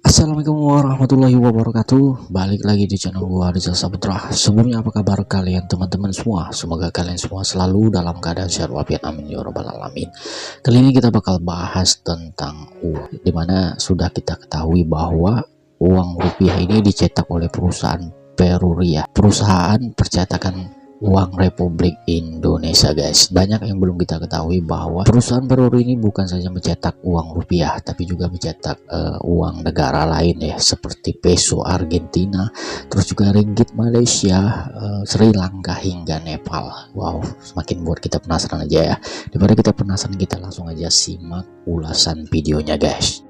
Assalamualaikum warahmatullahi wabarakatuh. Balik lagi di channel gua Rizal Saputra. Sebelumnya apa kabar kalian teman-teman semua? Semoga kalian semua selalu dalam keadaan sehat walafiat, amin ya rabbal alamin. Kali ini kita bakal bahas tentang uang, dimana sudah kita ketahui bahwa uang rupiah ini dicetak oleh perusahaan Peruria, perusahaan percetakan uang Republik Indonesia, guys. Banyak yang belum kita ketahui bahwa perusahaan Peruri ini bukan saja mencetak uang rupiah, tapi juga mencetak uang negara lain ya, seperti peso Argentina, terus juga ringgit Malaysia, Sri Lanka hingga Nepal. Wow, semakin buat kita penasaran aja ya. Daripada kita penasaran, kita langsung aja simak ulasan videonya, guys.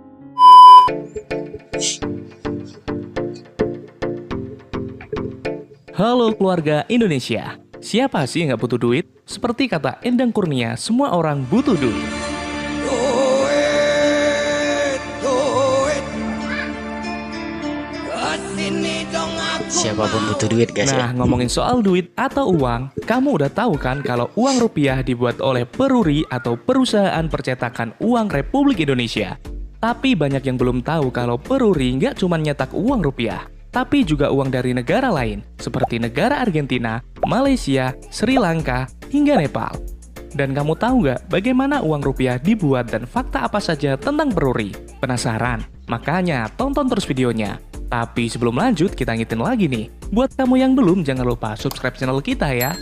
Halo keluarga Indonesia, siapa sih yang gak butuh duit? Seperti kata Endang Kurnia, semua orang butuh duit. Siapapun butuh duit, guys. Nah, ngomongin soal duit atau uang, kamu udah tahu kan kalau uang rupiah dibuat oleh Peruri atau Perusahaan Percetakan Uang Republik Indonesia. Tapi banyak yang belum tahu kalau Peruri nggak cuma nyetak uang rupiah, tapi juga uang dari negara lain, seperti negara Argentina, Malaysia, Sri Lanka, hingga Nepal. Dan kamu tahu nggak bagaimana uang rupiah dibuat dan fakta apa saja tentang Peruri? Penasaran? Makanya tonton terus videonya. Tapi sebelum lanjut, kita ngitin lagi nih. Buat kamu yang belum, jangan lupa subscribe channel kita ya.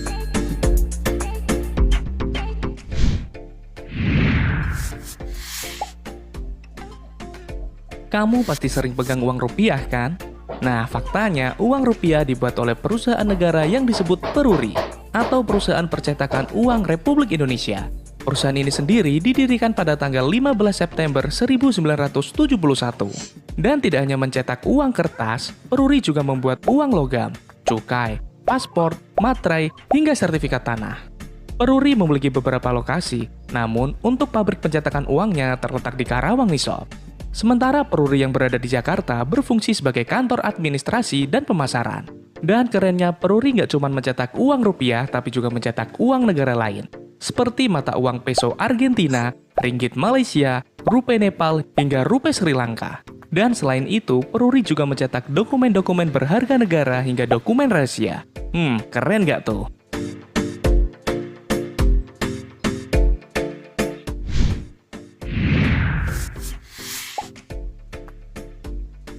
Kamu pasti sering pegang uang rupiah kan? Nah, faktanya uang rupiah dibuat oleh perusahaan negara yang disebut Peruri atau Perusahaan Percetakan Uang Republik Indonesia. Perusahaan ini sendiri didirikan pada tanggal 15 September 1971. Dan tidak hanya mencetak uang kertas, Peruri juga membuat uang logam, cukai, paspor, materai, hingga sertifikat tanah. Peruri memiliki beberapa lokasi, namun untuk pabrik pencetakan uangnya terletak di Karawang nih sob. Sementara Peruri yang berada di Jakarta berfungsi sebagai kantor administrasi dan pemasaran. Dan kerennya, Peruri nggak cuma mencetak uang rupiah, tapi juga mencetak uang negara lain. Seperti mata uang peso Argentina, ringgit Malaysia, rupiah Nepal, hingga rupiah Sri Lanka. Dan selain itu, Peruri juga mencetak dokumen-dokumen berharga negara hingga dokumen rahasia. Keren nggak tuh?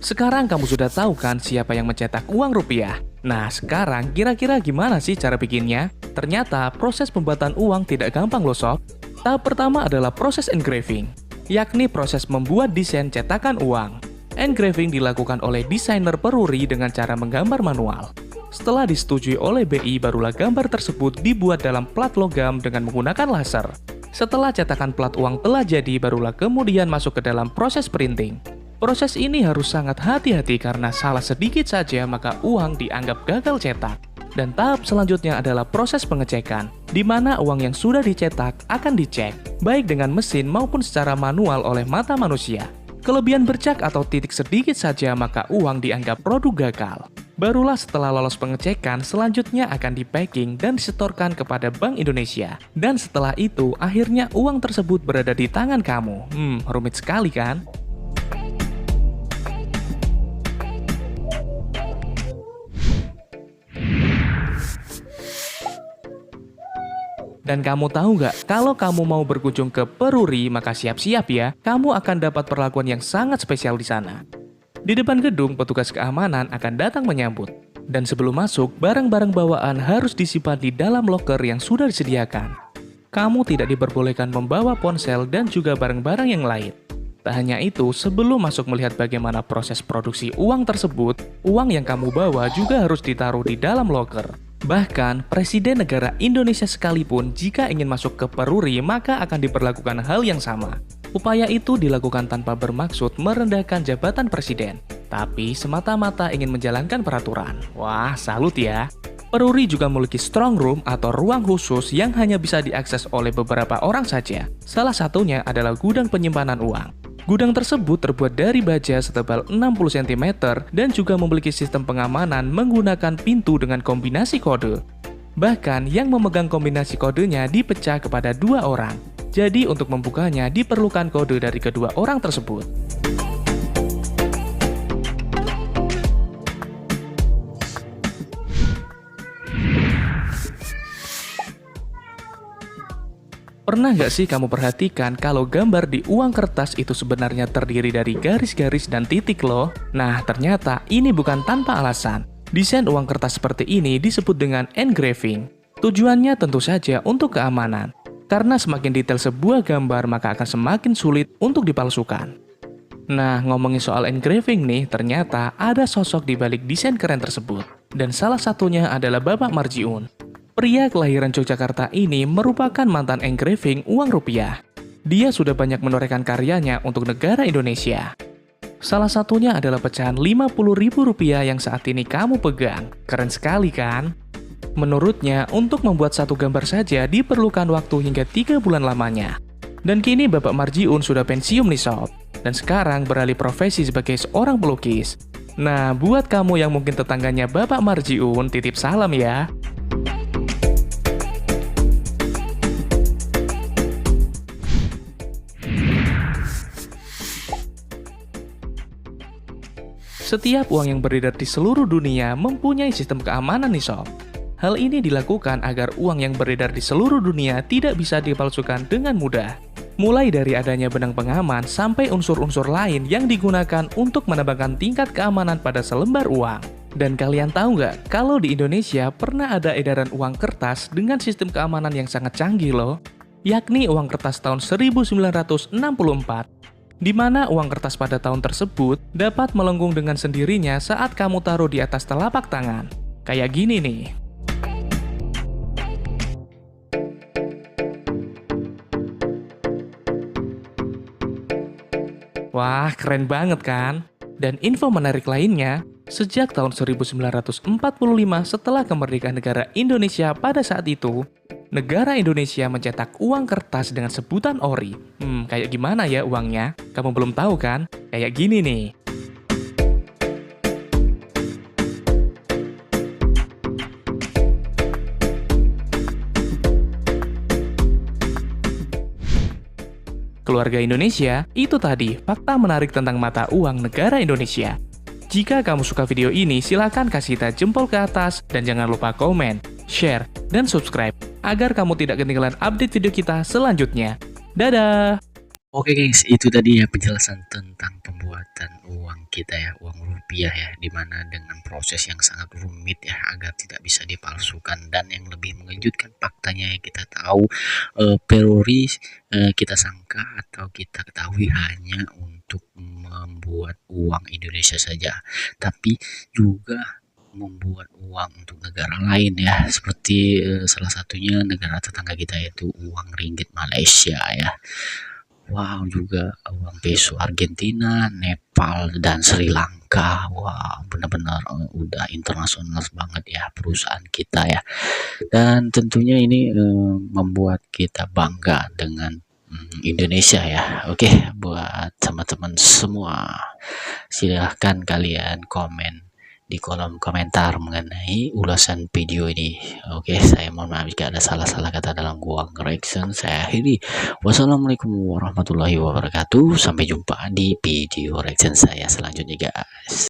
Sekarang kamu sudah tahu kan siapa yang mencetak uang rupiah? Nah, sekarang kira-kira gimana sih cara bikinnya? Ternyata proses pembuatan uang tidak gampang loh sob. Tahap pertama adalah proses engraving, yakni proses membuat desain cetakan uang. Engraving dilakukan oleh desainer Peruri dengan cara menggambar manual. Setelah disetujui oleh BI, barulah gambar tersebut dibuat dalam plat logam dengan menggunakan laser. Setelah cetakan plat uang telah jadi, barulah kemudian masuk ke dalam proses printing. Proses ini harus sangat hati-hati karena salah sedikit saja maka uang dianggap gagal cetak. Dan tahap selanjutnya adalah proses pengecekan, di mana uang yang sudah dicetak akan dicek, baik dengan mesin maupun secara manual oleh mata manusia. Kelebihan bercak atau titik sedikit saja maka uang dianggap produk gagal. Barulah setelah lolos pengecekan, selanjutnya akan di-packing dan disetorkan kepada Bank Indonesia. Dan setelah itu, akhirnya uang tersebut berada di tangan kamu. Rumit sekali kan? Dan kamu tahu nggak, kalau kamu mau berkunjung ke Peruri, maka siap-siap ya, kamu akan dapat perlakuan yang sangat spesial di sana. Di depan gedung, petugas keamanan akan datang menyambut. Dan sebelum masuk, barang-barang bawaan harus disimpan di dalam loker yang sudah disediakan. Kamu tidak diperbolehkan membawa ponsel dan juga barang-barang yang lain. Tak hanya itu, sebelum masuk melihat bagaimana proses produksi uang tersebut, uang yang kamu bawa juga harus ditaruh di dalam loker. Bahkan, Presiden negara Indonesia sekalipun jika ingin masuk ke Peruri maka akan diperlakukan hal yang sama. Upaya itu dilakukan tanpa bermaksud merendahkan jabatan Presiden, tapi semata-mata ingin menjalankan peraturan. Wah, salut ya! Peruri juga memiliki strong room atau ruang khusus yang hanya bisa diakses oleh beberapa orang saja. Salah satunya adalah gudang penyimpanan uang. Gudang tersebut terbuat dari baja setebal 60 cm dan juga memiliki sistem pengamanan menggunakan pintu dengan kombinasi kode. Bahkan yang memegang kombinasi kodenya dipecah kepada 2 orang. Jadi untuk membukanya diperlukan kode dari kedua orang tersebut. Pernah nggak sih kamu perhatikan kalau gambar di uang kertas itu sebenarnya terdiri dari garis-garis dan titik loh? Nah, ternyata ini bukan tanpa alasan. Desain uang kertas seperti ini disebut dengan engraving. Tujuannya tentu saja untuk keamanan. Karena semakin detail sebuah gambar, maka akan semakin sulit untuk dipalsukan. Nah, ngomongin soal engraving nih, ternyata ada sosok di balik desain keren tersebut. Dan salah satunya adalah Bapak Marjiun. Pria kelahiran Yogyakarta ini merupakan mantan engraving uang rupiah. Dia sudah banyak menorehkan karyanya untuk negara Indonesia. Salah satunya adalah pecahan Rp50.000 yang saat ini kamu pegang. Keren sekali kan? Menurutnya, untuk membuat satu gambar saja diperlukan waktu hingga 3 bulan lamanya. Dan kini Bapak Marjiun sudah pensiun nih sob. Dan sekarang beralih profesi sebagai seorang pelukis. Nah, buat kamu yang mungkin tetangganya Bapak Marjiun, titip salam ya. Setiap uang yang beredar di seluruh dunia mempunyai sistem keamanan nih sob. Hal ini dilakukan agar uang yang beredar di seluruh dunia tidak bisa dipalsukan dengan mudah. Mulai dari adanya benang pengaman sampai unsur-unsur lain yang digunakan untuk menambahkan tingkat keamanan pada selembar uang. Dan kalian tahu nggak, kalau di Indonesia pernah ada edaran uang kertas dengan sistem keamanan yang sangat canggih loh, yakni uang kertas tahun 1964. Di mana uang kertas pada tahun tersebut dapat melengkung dengan sendirinya saat kamu taruh di atas telapak tangan. Kayak gini nih. Wah, keren banget kan? Dan info menarik lainnya, sejak tahun 1945 setelah kemerdekaan negara Indonesia pada saat itu, negara Indonesia mencetak uang kertas dengan sebutan ori. Kayak gimana ya uangnya? Kamu belum tahu kan? Kayak gini nih. Keluarga Indonesia, itu tadi fakta menarik tentang mata uang negara Indonesia. Jika kamu suka video ini, silakan kasih kita jempol ke atas dan jangan lupa komen, share, dan subscribe agar kamu tidak ketinggalan update video kita selanjutnya. Dadah! Oke guys, itu tadi ya penjelasan tentang pembuatan uang kita ya, uang rupiah ya, dimana dengan proses yang sangat rumit ya agar tidak bisa dipalsukan. Dan yang lebih mengejutkan faktanya yang kita tahu, peruri kita sangka atau kita ketahui hanya untuk membuat uang Indonesia saja, tapi juga membuat uang untuk negara lain ya, seperti salah satunya negara tetangga kita yaitu uang ringgit Malaysia ya. Wow, juga uang peso Argentina, Nepal, dan Sri Lanka. Wow, benar-benar udah internasional banget ya perusahaan kita ya. Dan tentunya ini membuat kita bangga dengan Indonesia ya. Oke, buat teman-teman semua, silahkan kalian komen di kolom komentar mengenai ulasan video ini. Oke, saya mohon maaf jika ada salah-salah kata dalam gua correction. Saya akhiri. Wassalamualaikum warahmatullahi wabarakatuh. Sampai jumpa di video reaction saya selanjutnya guys.